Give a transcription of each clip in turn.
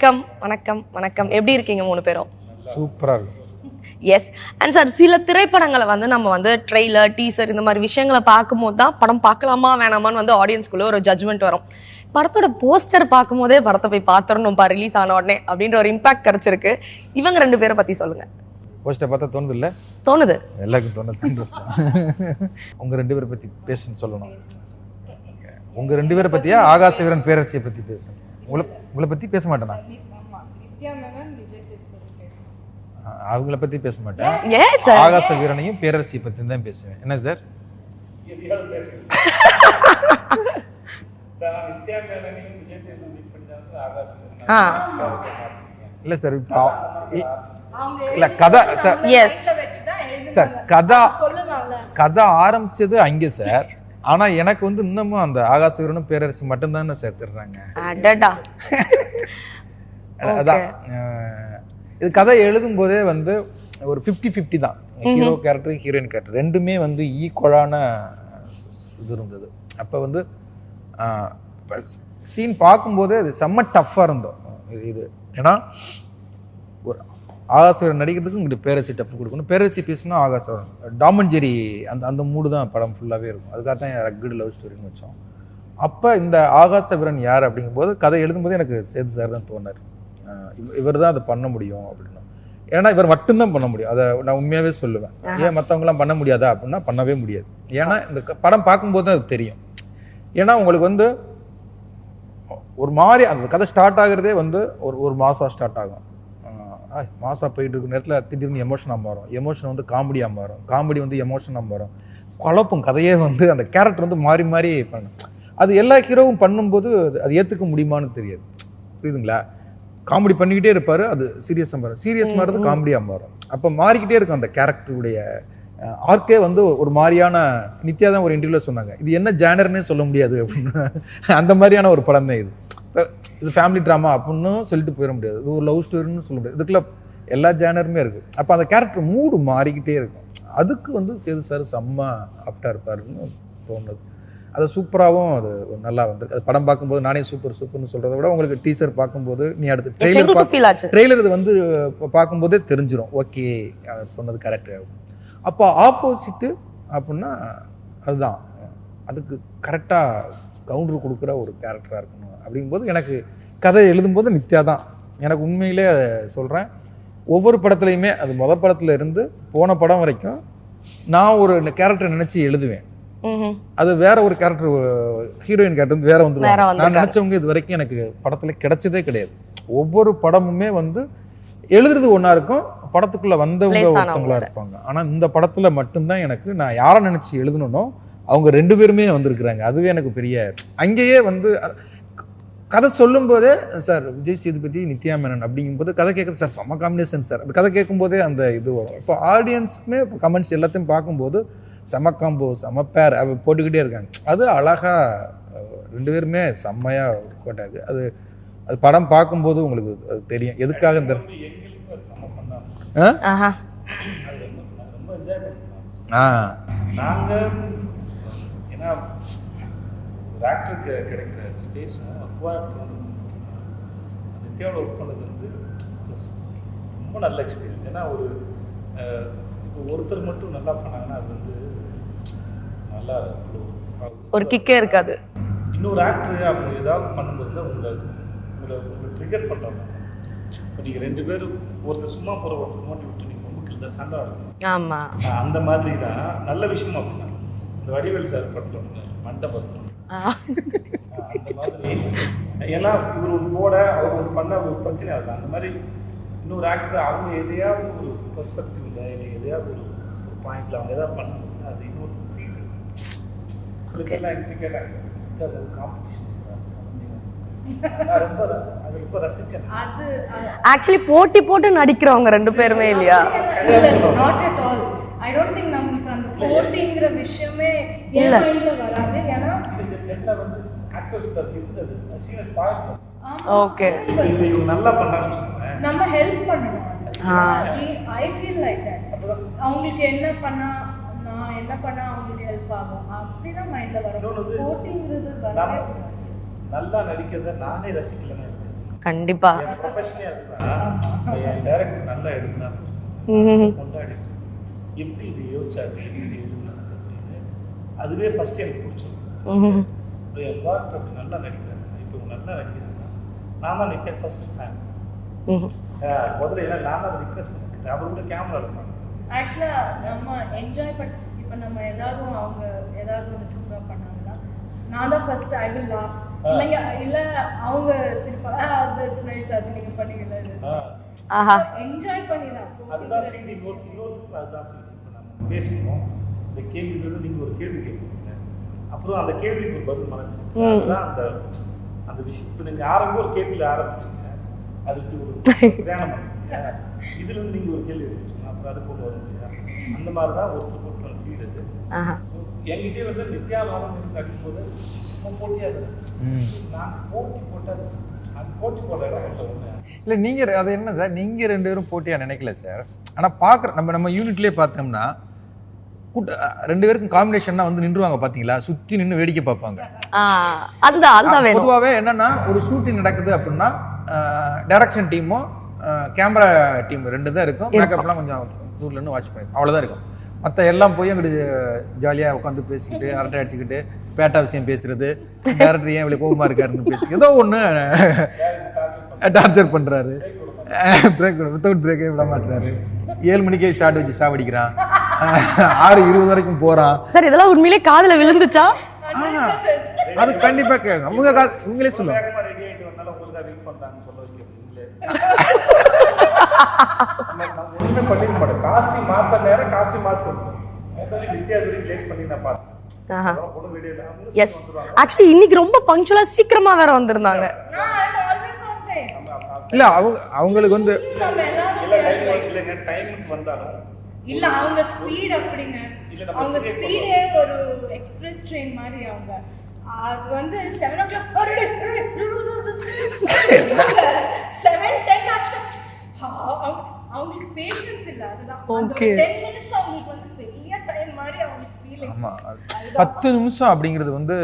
வணக்கம் வணக்கம் வணக்கம். எப்படி இருக்கீங்க 3 பேரும்? சூப்பராக இருக்கும். எஸ். அண்ட் சார், சில திரைப்படங்களை வந்து நம்ம வந்து ட்ரெய்லர், டீசர் இந்த மாதிரி விஷயங்களை பார்க்கும்போது தான் படம் பார்க்கலாமா வேணாமான்னு வந்து ஆடியன்ஸ்குள்ள ஒரு ஜட்ஜ்மெண்ட் வரும். படத்தோட போஸ்டர் பார்க்கும் போதே படத்தை போய் பார்த்துடணும்ப்பா ரிலீஸ் ஆன உடனே அப்படின்ற ஒரு இம்பாக்ட் கிடைச்சிருக்கு. இவங்க 2 பேரை பத்தி சொல்லுங்க. போஸ்டர் பார்த்தா தோணுது இல்லை? தோணுது, எல்லாருக்கும் தோணுது. உங்கள் 2 பேரை பற்றி பேசுன்னு சொல்லணும். உங்கள் 2 பேரை பற்றியா ஆகாச வீரன் பேரரசியை பற்றி பேசணும்? உங்களை பற்றி பேச மாட்டேனா? அவங்கள பற்றி பேச மாட்டேன். ஆகாச வீரனையும் பேரரசியை பற்றி தான் பேசுவேன். என்ன சார்? இல்லை சார், இல்லை கதை சார். சார் கதை ஆரம்பிச்சது அங்கே சார். ஆனா எனக்கு வந்து இன்னமும் அந்த ஆகாச வீரனும் பேரரசி மட்டும்தான் சார் தர்றாங்க. அதான் இது கதை எழுதும் போதே வந்து ஒரு 50-50 தான். ஹீரோ கேரக்டர், ஹீரோயின் கேரக்டர் ரெண்டுமே வந்து ஈக்குவலான இது இருந்தது. அப்போ வந்து சீன் பார்க்கும்போதே அது செம்ம டஃப்பாக இருந்தோம். இது ஏன்னா ஒரு ஆகாச வீரன் நடிக்கிறதுக்கு உங்களுக்கு பேரரசி டஃப் கொடுக்கணும். பேரரசி பேசினா ஆகாச வீரன் டாம் அண்ட் ஜெர்ரி அந்த மூடு தான் படம் ஃபுல்லாகவே இருக்கும். அதுக்காக தான் ரக்கட் லவ் ஸ்டோரின்னு வச்சோம். அப்போ இந்த ஆகாச வீரன் யார் அப்படிங்கும்போது கதை எழுதும்போது எனக்கு சேது சார் தான் தோணார். இவர் தான் அதை பண்ண முடியும் அப்படின்னு. ஏன்னா இவர் மட்டும்தான் பண்ண முடியும். அதை நான் உண்மையாகவே சொல்லுவேன். ஏன் மற்றவங்களாம் பண்ண முடியாதா அப்படின்னா பண்ணவே முடியாது. ஏன்னா இந்த படம் பார்க்கும்போது தான் அது தெரியும். ஏன்னா உங்களுக்கு வந்து ஒரு மாதிரி அந்த கதை ஸ்டார்ட் ஆகுறதே வந்து ஒரு மாதம் ஸ்டார்ட் ஆகும். மாதம் போயிட்டு இருக்க நேரத்தில் திடீர்னு எமோஷனாக மாறும். எமோஷன் வந்து காமெடியாக மாறும். காமெடி வந்து எமோஷனாக மாறும். குழப்பம் கதையே வந்து அந்த கேரக்டர் வந்து மாறி மாறி பண்ணும். அது எல்லா ஹீரோவும் பண்ணும்போது அது ஏற்றுக்க முடியுமான்னு தெரியாது. புரியுதுங்களா? காமெடி பண்ணிக்கிட்டே இருப்பார், அது சீரியஸாக மாறும். சீரியஸ் மாறுறது காமெடியாக மாறும். அப்போ மாறிக்கிட்டே இருக்கும் அந்த கேரக்டருடைய ஆர்க்கே வந்து ஒரு மாதிரியான. நித்யா தான் ஒரு இன்டர்வியூவில் சொன்னாங்க, இது என்ன ஜானர்னே சொல்ல முடியாது அப்படின்னு. அந்த மாதிரியான ஒரு படம் தான் இது. இது ஃபேமிலி ட்ராமா அப்படின்னு சொல்லிட்டு போயிட முடியாது. இது ஒரு லவ் ஸ்டோரின்னு சொல்ல முடியாது. இதுக்குள்ள எல்லா ஜானருமே இருக்குது. அப்போ அந்த கேரக்டர் மூடு மாறிக்கிட்டே இருக்கும். அதுக்கு வந்து சேது சார் செம்ம ஆப்டாக இருப்பாருன்னு தோணுது. அது சூப்பராகவும் அது நல்லா வந்து அது படம் பார்க்கும்போது நானே சூப்பர்னு சொல்கிறத விட உங்களுக்கு டீசர் பார்க்கும்போது நீ அடுத்து ட்ரெய்லர் இது வந்து பார்க்கும்போதே தெரிஞ்சிடும். ஓகே சொன்னது கரெக்டு. அப்போ ஆப்போசிட்டு அப்படின்னா அதுதான் அதுக்கு கரெக்டாக கவுண்டர் கொடுக்குற ஒரு கேரக்டராக இருக்கணும். அப்படிங்கும்போது எனக்கு கதை எழுதும்போது நித்யா தான். எனக்கு உண்மையிலே சொல்கிறேன், ஒவ்வொரு படத்துலையுமே அது மொதல் படத்துல இருந்து போன படம் வரைக்கும் நான் ஒரு கேரக்டர் நினச்சி எழுதுவேன். அது வேற ஒரு கேரக்டர், ஹீரோயின் கேரக்டர் வேற வந்துருவாங்க. நான் நினச்சவங்க இது வரைக்கும் எனக்கு படத்தில் கிடைச்சதே கிடையாது. ஒவ்வொரு படமுமே வந்து எழுதுறது ஒன்றா இருக்கும், படத்துக்குள்ளே வந்தவங்க ஒருத்தவங்களா இருப்பாங்க. ஆனால் இந்த படத்தில் மட்டும்தான் எனக்கு நான் யாரை நினச்சி எழுதணும்னோ அவங்க 2 பேருமே வந்திருக்கிறாங்க. அதுவே எனக்கு பெரிய. அங்கேயே வந்து கதை சொல்லும் போதே சார் விஜய் சேதுபதி நித்யா மேனன் அப்படிங்கும்போது கதை கேட்குறது சார் செம்ம காம்பினேஷன் சார். அப்படி கதை கேட்கும்போதே அந்த இது வரும். இப்போ ஆடியன்ஸுக்குமே இப்போ கமெண்ட்ஸ் எல்லாத்தையும் பார்க்கும்போது செம்ம காம்போ செம்ம பேர் போட்டுக்கிட்டே இருக்காங்க. அது அழகாக 2 பேருமே செம்மையாக ஒர்க் அவுட் ஆகுது. அது படம் பார்க்கும்போது உங்களுக்கு அது தெரியும் எதுக்காக இந்த ஏன்னா ஒரு ஆக்டருக்கு கிடைக்கிற ஸ்பேஸும் அக்வாய்ட் நித்யாவோட ஒர்க் பண்ணது வந்து ரொம்ப நல்ல எக்ஸ்பீரியன்ஸ். ஏன்னா இப்போ ஒருத்தர் மட்டும் நல்லா பண்ணாங்கன்னா அது வந்து நல்லா ஒரு கிக்கே இருக்காது. இன்னொரு ஆக்டர் அவங்க ஏதாவது பண்ணும்போது உங்களை ட்ரிகர் பண்ணுறாங்க. இப்போ நீங்கள் 2 பேரும் ஒருத்தர் சும்மா போகிற ஒருத்தர் மாட்டி விட்டு நீங்கள் ரொம்ப கிட்ட சண்டை இருக்கும். ஆமாம், அந்த மாதிரி தான் நல்ல விஷயமா அப்படின்னா இந்த வடிவேல் சார் படத்தில் ஒன்று மண்டபத்தில் அந்த மாதிரி. ஏன்னா இவர் ஒரு போட அவர் ஒரு பண்ண ஒரு பிரச்சனை ஆகுது. அந்த மாதிரி இன்னொரு ஆக்டர் அவங்க எதையாவது ஒரு பெர்ஸ்பெக்டிவ்ல இல்லை எதையாவது ஒரு பாயிண்ட்ல அவங்க எதாவது பண்ண அது இன்னொரு ஃபீல் எல்லாம் என்கிட்ட கேட்டாங்க. அது ஒரு காம்படிஷன் ரொம்ப ரசிச்சேன். ஆக்சுவலி போட்டு நடிக்கிறவங்க 2 பேருமே இல்லையா? Not at all. I don't think நமக்கு அந்த போட்டிங்கிற விஷயமே என் மைண்ட்ல வராது. ஏன்னா இது வந்து ஆக்டர்ஸ் கிட்ட இருந்தது சீரியஸ் பாயிண்ட். ஓகே, இவங்க நல்லா பண்ணாங்கன்னு சொல்லுவாங்க, நம்ம ஹெல்ப் பண்ணணும். I feel like that. அவங்களுக்கு என்ன பண்ணா நான் என்ன பண்ணா அவங்களுக்கு ஹெல்ப் ஆகும் அப்படிதான் மைண்ட்ல வரும். போட்டிங்கிறது வரவே நல்லா நடிக்கிறத நானே ரசிக்கலன்னு கண்டிப்பா. என் ப்ரொஃபஷனே அதுதான். என் டைரக்டர் நல்லா எடுக்கிறாரு, கொண்டாடி எப்படி இது யோசிச்சாரு, எப்படி இது எழுதுனாரு அப்படின்னு அதுவே ஃபர்ஸ்ட் எனக்கு பிடிச்சிருக்கும். என் ப்ராடக்ட் அப்படி நல்லா நடிக்கிறாங்க, இப்போ நல்லா நடிக்கிறாங்க. நான் தான் நிற்க ஃபர்ஸ்ட் ஃபேன். முதல்ல எல்லாம் நான் தான் ரிக்வெஸ்ட் பண்ணிக்கிறேன், அவர் கூட கேமரா எடுப்பாங்க. ஆக்சுவலா நம்ம என்ஜாய் பண்ண இப்போ நம்ம ஏதாவது அவங்க ஏதாவது ஒன்று சூப்பராக பண்ணாங்கன்னா நான் தான் ஃபர்ஸ்ட் ஐ வில் லாஃப், இல்லைங்க இல்லை அவங்க சிரிப்பாங்க, தட்ஸ் நைஸ், அது நீங்கள் பண்ணீங்கல்ல, என்ஜாய் பண்ணி தான். அதுதான் ஃபீல். இன்னொருத்துக்கு அதுதான் ஃபீல். இப்போ நம்ம பேசுகிறோம், இந்த கேள்வியிலிருந்து நீங்கள் ஒரு கேள்வி கேட்குறீங்க, அப்புறம் அந்த கேள்விக்கு ஒரு பதில் மனசு, அதுதான் அந்த அந்த விஷயம். இப்போ நீங்கள் ஒரு கேள்வியில் ஆரம்பிச்சிங்க, அதுக்கு ஒரு பிரயாணம் பண்ணுறீங்க, இதுலேருந்து நீங்கள் ஒரு கேள்வி வச்சுக்கோங்க, அப்புறம் அது கொண்டு வர முடியாது. அந்த மாதிரி தான் ஒருத்தருக்கு ஒருத்தர் ஃபீல் இது. என்கிட்டே வந்து நித்யா மாதம் அடிக்கும்போது சும்மா போட்டியாக இருக்குது. நான் போட்டி போட்டால் அது போட்டி போடுற இடம் ஒன்று இல்லை. நீங்கள் அது என்ன சார், நீங்கள் 2 பேரும் போட்டியாக நினைக்கல சார். ஆனால் பார்க்குற நம்ம யூனிட்லேயே பார்த்தோம்னா 2 பேருக்கும் காம்பினேஷன்னா வந்து நின்றுவாங்க பார்த்தீங்களா, சுற்றி நின்று வேடிக்கை பார்ப்பாங்க. அதுதான் வேணும். பொதுவாகவே என்னன்னா ஒரு ஷூட்டிங் நடக்குது அப்படின்னா டைரக்ஷன் டீமும் கேமரா டீம் 2 தான் இருக்கும். மேக்கப்லாம் கொஞ்சம் தூர்லேருந்து வாட்ச் பண்ணி அவ்வளோதான் இருக்கும். மற்ற எல்லாம் போய் அங்கிட்டு ஜாலியாக உட்காந்து பேசிக்கிட்டு அரட்டை அடிச்சுக்கிட்டு பேட்டா விஷயம் பேசுறது, டேரக்டர் ஏன் இவ்வளோ கோபமாக இருக்காருன்னு பேசி ஏதோ ஒன்று டார்ச்சர் பண்ணுறாரு, பிரேக் வித்தவுட் பிரேக்கே விட மாட்டுறாரு, 7 மணிக்கே ஷார்ட் வச்சு சாவடிக்கிறான், 6:20 வரைக்கும் போகிறான். சார் இதெல்லாம் உண்மையிலே காதில் விழுந்துச்சா? அது கண்டிப்பாக கேட்கும். அவங்க இவங்களே சொல்லுவாங்க. ஒன்றுமே பண்ணிக்க மாட்டேன். காஸ்டியூம் மாற்ற நேரம் காஸ்டியூம் மாற்றணும். நித்யா லேட் பண்ணி நான் பார்த்தேன். எஸ், ஆக்சுவலி இன்னைக்கு ரொம்ப பங்க்சுவலா சீக்கிரமா வேற வந்திருந்தாங்க. இல்ல அவங்களுக்கு வந்து டைமுக்கு வந்தாலும் இல்ல அவங்க ஸ்பீட் அப்படிங்க, அவங்க ஸ்பீடே ஒரு எக்ஸ்பிரஸ் ட்ரெயின் மாதிரி. அவங்க அது வந்து 7 o'clock 7:10 ஆச்சு. அவங்களுக்கு பேஷன்ஸ் இல்ல, அதுதான். அந்த 10 minutes அவங்களுக்கு வந்து பெரிய டைம் மாதிரி அவங்க ஃபீலிங். ஆமா, 10 நிமிஷம் அப்படிங்கிறது வந்து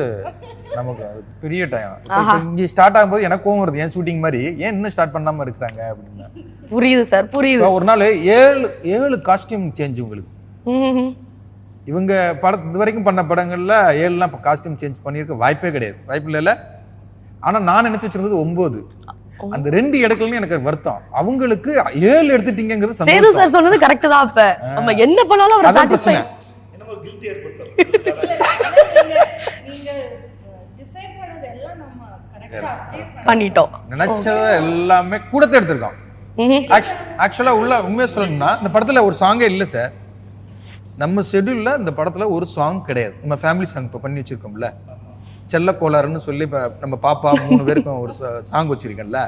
நமக்கு அது பெரிய டைம். இப்போ இங்க ஸ்டார்ட் ஆகும்போது எனக்கு கோவம் வருது, ஏன் ஷூட்டிங் மாதிரி ஏன் இன்னும் ஸ்டார்ட் பண்ணாம இருக்காங்க அப்படின்னு. புரியுது சார், புரியுது. ஒரு நாள் 7 காஸ்டியூம் சேஞ்ச் உங்களுக்கு. இவங்க இது வரைக்கும் பண்ண படங்கள்ல 7 காஸ்டியூம் சேஞ்ச் பண்ணியிருக்க வாய்ப்பே கிடையாது, வாய்ப்பு இல்லைல்ல. ஆனா நான் நினைச்சு வச்சிருந்தது 9. அந்த 2 இடத்துலயும் எனக்கு வருத்தம். அவங்களுக்கு 7 எடுத்துட்டீங்கிறது சந்தோஷம். சார் சொன்னது கரெக்ட் தான். அப்ப நம்ம என்ன பண்ணாலும் அவர் சாட்டிஸ்ஃபை. என்னமோ கில்ட்டி ஏற்படுத்துறாங்க. நீங்க டிசைட் பண்ணது எல்லாம் நம்ம கரெக்ட்டா பண்ணிட்டோம். நினைச்சத எல்லாமே கூடத்தை எடுத்திருக்கோம். ஆக்சுவலா உண்மையா சொல்லணும்னா இந்த படத்துல ஒரு சாங்கே இல்ல சார். நம்ம ஷெட்யூல்ல இந்த படத்துல ஒரு சாங் கிடையாது. நம்ம ஃபேமிலி சாங் இப்போ பண்ணி வச்சிருக்கோம்ல, செல்ல கோளாறுன்னு சொல்லி நம்ம பாப்பா 3 பேருக்கும் ஒரு சாங் வச்சிருக்கேன்ல,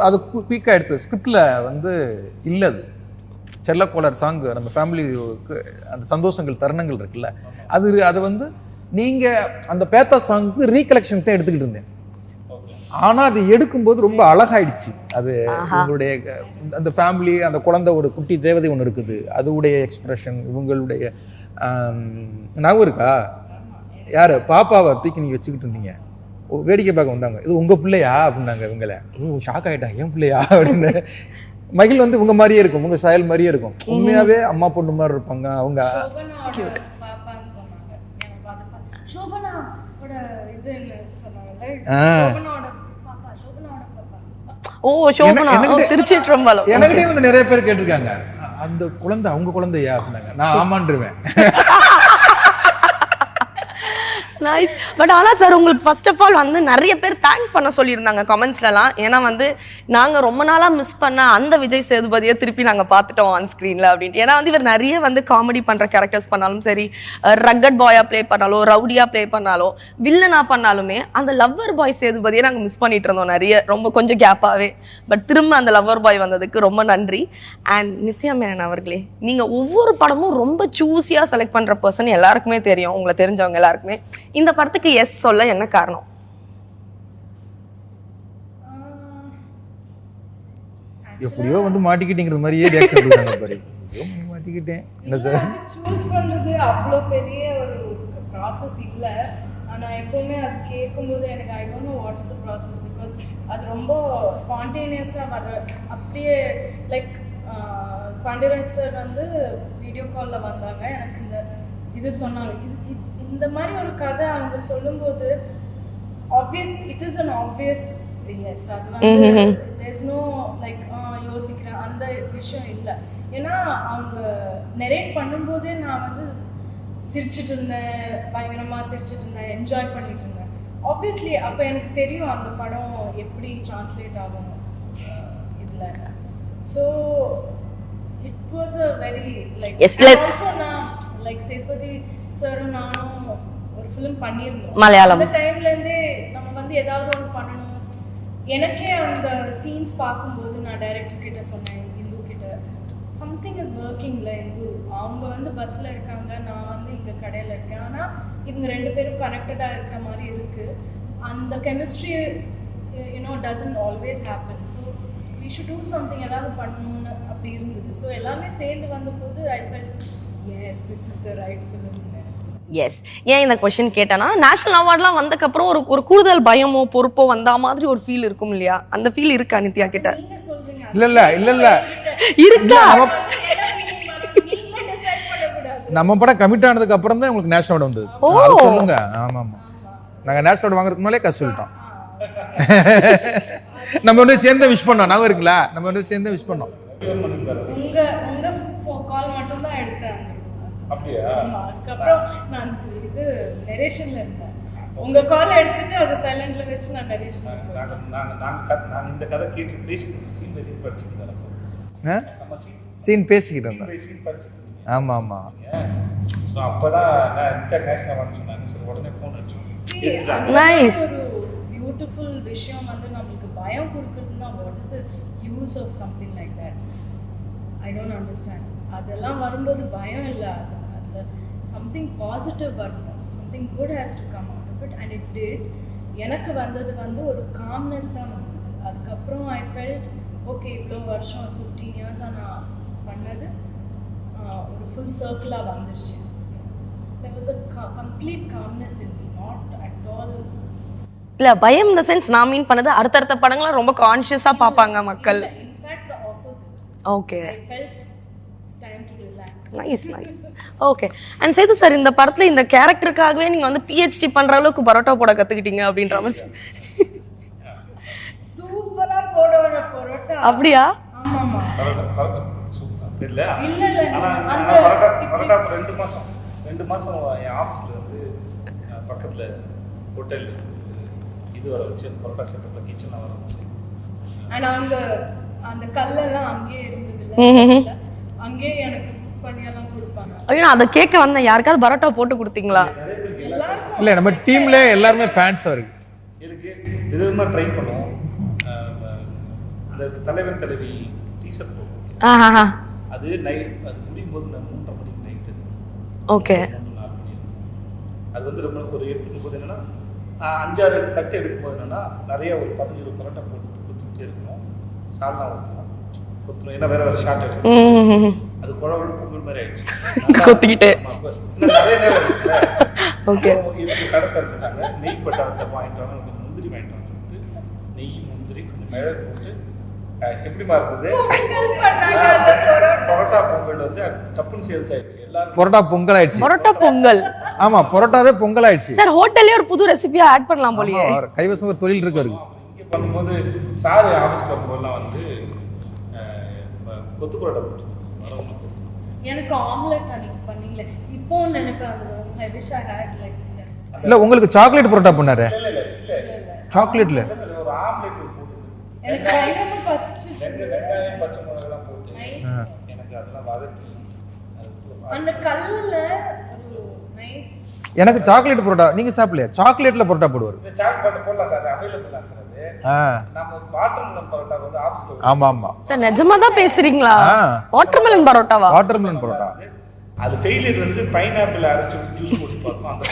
அது குயிக்காக எடுத்தது. ஸ்கிரிப்ட்ல வந்து இல்லை, அது செல்ல கோளாறு சாங். நம்ம ஃபேமிலிக்கு அந்த சந்தோஷங்கள் தருணங்கள் இருக்குல்ல, அது வந்து நீங்க அந்த பேத்தா சாங்க்கு ரீகலெக்ஷன் தான் எடுத்துக்கிட்டு இருந்தேன். ஆனா அது எடுக்கும்போது ரொம்ப அழகாயிடுச்சு. அது உங்களுடைய அந்த ஃபேமிலி, அந்த குழந்தை, ஒரு குட்டி தேவதை ஒன்று இருக்குது, அதுடைய எக்ஸ்பிரஷன், இவங்களுடைய ஞாபகம் இருக்கா? யாரு பாப்பாவை தூக்கி நீங்க வச்சுக்கிட்டு இருந்தீங்க, வேடிக்கை பார்க்க வந்தாங்க, இது உங்க பிள்ளையா அப்படின்னாங்க. இவங்கள ஷாக் ஆகிட்டாங்க, ஏன் பிள்ளையா அப்படின்னு. மகிழ் வந்து உங்க மாதிரியே இருக்கும், உங்க சாயல் மாதிரியே இருக்கும், உண்மையாவே அம்மா பொண்ணு மாதிரி இருப்பாங்க அவங்க. எனக்கிட்டே வந்து நிறைய பேர் கேட்டிருக்காங்க, அந்த குழந்தை அவங்க குழந்தையா அப்படின்னாங்க. நான் ஆமான்றுவேன். நைஸ். பட் ஆனால் சார் உங்களுக்கு ஃபர்ஸ்ட் ஆஃப் ஆல் வந்து நிறைய பேர் தேங்க் பண்ண சொல்லியிருந்தாங்க கமெண்ட்ஸ்லலாம். ஏன்னா வந்து நாங்கள் ரொம்ப நாளாக மிஸ் பண்ண அந்த விஜய் சேதுபதியை திருப்பி நாங்கள் பார்த்துட்டோம் ஆன் ஸ்க்ரீனில் அப்படின்ட்டு. ஏன்னா வந்து இவர் நிறைய வந்து காமெடி பண்ணுற கேரக்டர்ஸ் பண்ணாலும் சரி, ரக்கட் பாயாக ப்ளே பண்ணாலும், ரவுடியாக ப்ளே பண்ணாலும், வில்லனாக பண்ணாலுமே அந்த லவ்வர் பாய் சேதுபதியை நாங்கள் மிஸ் பண்ணிட்டு இருந்தோம் நிறைய, ரொம்ப கொஞ்சம் கேப்பாகவே. பட் திரும்ப அந்த லவ்வர் பாய் வந்ததுக்கு ரொம்ப நன்றி. அண்ட் நித்யா மேனன் அவர்களே, நீங்கள் ஒவ்வொரு படமும் ரொம்ப சூஸியாக செலக்ட் பண்ணுற பர்சன் எல்லாருக்குமே தெரியும், உங்களை தெரிஞ்சவங்க எல்லாருக்குமே. இந்த படத்துக்கு எஸ் சொல்ல என்ன காரணம்? எப்படியோ வந்து மாட்டிக்கிட்டீங்கிற மாதிரியே ரியாக்ஷன் கொடுக்குறாங்க பாரு. மாட்டிக்கிட்டேன் என்ன சார்? சூஸ் பண்றது அவ்வளோ பெரிய ஒரு ப்ராசஸ் இல்ல. ஆனால் எப்போவுமே அது கேட்கும்போது எனக்கு I don't know what is the process because அது ரொம்ப ஸ்பான்டேனியஸாக வர அப்படியே லைக் பாண்டியராஜ் சார் வந்து வீடியோ காலில் வந்தாங்க எனக்கு இது சொன்னாங்க இந்த மாதிரி ஒரு கதை அவங்க சொல்லும்போது obvious it is an obvious yes அது வந்து தேர்ஸ் நோ லைக் யோசிக்கிறேன் அந்த விஷயம் இல்லை ஏன்னா அவங்க நெரேட் பண்ணும்போதே நான் வந்து சிரிச்சிட்டு இருந்தேன் பயங்கரமாக சிரிச்சிட்டு இருந்தேன் என்ஜாய் பண்ணிட்டு இருந்தேன் ஆப்வியஸ்லி அப்போ எனக்கு தெரியும் அந்த படம் எப்படி டிரான்ஸ்லேட் ஆகும் இதில் so it was a very like also நான் லைக் சேதுபதி சாரும் நானும் ஒரு ஃபிலிம் பண்ணியிருந்தோம் மலையாளம் அந்த டைம்லேருந்தே நம்ம வந்து ஏதாவது ஒன்று பண்ணணும் எனக்கே அந்த சீன்ஸ் பார்க்கும்போது நான் டைரக்டர் கிட்ட சொன்னேன் இந்து கிட்ட சம்திங் இஸ் ஒர்க்கிங்ல இந்து அவங்க வந்து பஸ்ஸில் இருக்காங்க நான் வந்து இங்கே கடையில் இருக்கேன் ஆனால் இவங்க 2 பேரும் கனெக்டடாக இருக்கிற மாதிரி இருக்குது அந்த chemistry you know doesn't always happen so we should do something ஏதாவது பண்ணணும்னு அப்படி இருந்தது ஸோ எல்லாமே சேர்ந்து வந்தபோது I felt yes this is the right film. Yes ஏன் இந்த கொஸ்டின் கேட்டேன்னா நேஷனல் அவார்ட்லாம் வந்தக்கப்புறம் ஒரு கூடுதல் பயமோ பொறுப்போ வந்தா மாதிரி ஒரு ஃபீல் இருக்கும் இல்லையா அந்த ஃபீல் இருக்கா நித்யா கிட்ட? இல்ல இருக்கா? நம்ம படம் கமிட் ஆனதுக்கு அப்புறம் தான் உங்களுக்கு நேஷனல் அவார்டு வந்தது. அது சொல்லுங்க. ஆமா நாங்க நேஷனல் அவார்டு வாங்குறதுக்கு முன்னாலே கஷ்டம் சொல்லிட்டோம். நம்ம வந்து சேர்ந்து விஷ் பண்ணோம். நாங்க இருக்குல்ல நம்ம வந்து சேர்ந்து விஷ் பண்ணோம். உங்க கால் மட்டும் தான் எடுத்தேன். அப்படியா? அதுக்கப்புறம் நான் இது நரேஷன்ல இருந்தேன். உங்க கால் எடுத்துட்டு அதை சைலண்ட்ல வச்சு நான் நரேஷன். நாங்க இந்த கதை கேட்டு ப்ளீஸ் சீன் பை சீன் படிச்சிருந்தோம். நம்ம சீன் பேசிக்கிட்டு இருந்தோம். சீன் படிச்சிருந்தோம். ஆமா சோ அப்பதான் நான் இன்டர்நேஷனல் அவார்ட் சொன்னாங்க. சரி உடனே ஃபோன் அடிச்சோம். நைஸ். ஒரு பியூட்டிஃபுல் விஷயம் வந்து நமக்கு பயம் கொடுக்குறதுன்னா what is the use of something like that I don't understand. அதெல்லாம் வரும்போது பயம் இல்லை அதில் சம்திங் பாசிட்டிவ் வரணும் something good has to come out of it and it did. எனக்கு வந்தது வந்து ஒரு காம்னஸ் தான் வந்தது. அதுக்கப்புறம் ஐ ஃபெல்ட் ஓகே இவ்வளோ வருஷம் 15 இயர்ஸாக நான் பண்ணது ஒரு ஃபுல் சர்க்கிளாக வந்துருச்சு. there was a complete calmness in me, not at all. இல்ல பயம் இந்த சென்ஸ் நான் மீன் பண்ணது அடுத்தடுத்த படங்களை ரொம்ப கான்ஷியஸா பாப்பாங்க மக்கள். In fact the opposite. Okay. I felt it's time to relax. Nice. Okay. And Sethu sir இந்த படத்துல இந்த கேரக்டருக்காகவே நீங்க வந்து PhD பண்ற அளவுக்கு பரோட்டா போட கத்துக்கிட்டீங்க அப்படின்ற மாதிரி. சூப்பரா போடுவாங்க பரோட்டா. அப்படியா? ஆமாமா. தெரியல. இல்ல அந்த பரோட்டா 2 மாசம் என் ஆபீஸ்ல வந்து பக்கத்துல ஹோட்டல் இது வர வச்சு பரோட்டா செட்டப்ல கிச்சன்ல வர வச்சு. ஆனா அந்த கல்லெல்லாம் அங்கேயே இருந்ததுல அங்கேயே எனக்கு குக் பண்ணி எல்லாம் கொடுப்பாங்க. ஐயோ அத கேட்க வந்தேன் யாருக்காவது பரோட்டா போட்டு கொடுத்தீங்களா? இல்ல நம்ம டீம்ல எல்லாரும் ஃபேன்ஸ் இருக்கு விதமா ட்ரை பண்ணுவோம். அந்த தலைவன் தலைவி டீசர் போடுவோம். அது நைட் அது முடியும் போது 3:30 மணிக்கு நைட்டு. ஓகே. அது வந்து ரொம்ப ஒரு எடுத்துக்கும் போது என்னன்னா 5-6 கட்டு எடுக்கும்போது என்னன்னா நிறைய ஒரு 15 பரோட்டா போட்டு கொடுத்துட்டே இருக்கணும். சால்னா ஊற்றணும் கொத்தணும். ஏன்னா வேற ஷார்ட் எடுக்கணும். அது குழம்பு பொங்கல் மாதிரி ஆயிடுச்சு. கொத்திக்கிட்டே நிறைய நேரம் இருக்குல்ல. ஓகே. இதுக்கு கடை தந்துட்டாங்க. நெய் பட்டாளத்தை வாங்கிட்டு வாங்க முந்திரி வாங்கிட்டு வந்து நெய் முந்திரி கொஞ்சம் மிளகு போட்டு எப்படிமா இருந்தது பரோட்டா பொங்கல் வந்து டப்புன்னு சேல்ஸ் ஆயிடுச்சு. எல்லாரும் பரோட்டா பொங்கல் ஆயிடுச்சு. பரோட்டா பொங்கல். ஆமா பரோட்டாவே பொங்கல் ஆயிடுச்சு. சார் ஹோட்டல்லே ஒரு புது ரெசிபியா ஆட் பண்ணலாம் போலியே. கைவசம் ஒரு தொழில் இருக்கு. இங்க பண்ணும்போது சார் ஆபீஸ்க்கு வரும்போதெல்லாம் வந்து கொத்து பரோட்டா போட்டு வரவங்க எனக்கு ஆம்லெட் அன்னைக்கு பண்ணீங்களே இப்போ நினைப்பேன் அது I wish I had like இல்ல உங்களுக்கு சாக்லேட் பரோட்டா பண்ணாரு. இல்ல சாக்லேட்ல ஒரு ஆம்லெட் போட்டு எனக்கு பயங்கரமா பசிச்சு வெங்காயம் பச்சை மிளகாய் போட்டு எனக்கு அதெல்லாம் வதக்கி அந்த கல்லுல ஒரு நைஸ். எனக்கு சாக்லேட் பரோட்டா நீங்க சாப்பிடலையா? சாக்லேட்ல பரோட்டா போடுவாரு. இந்த சாக்லேட் போடலாம் சார் அவைலபிள் தான் சார் அது. நம்ம வாட்டர்மெலன் பரோட்டா வந்து ஆபீஸ்ல. ஆமா சார் நிஜமா தான் பேசுறீங்களா? வாட்டர்மெலன் பரோட்டாவா? வாட்டர்மெலன் பரோட்டா அது ஃபெயிலியர் வந்து பைனாப்பிள் அரைச்சு ஜூஸ் போட்டு பார்த்தோம். அந்த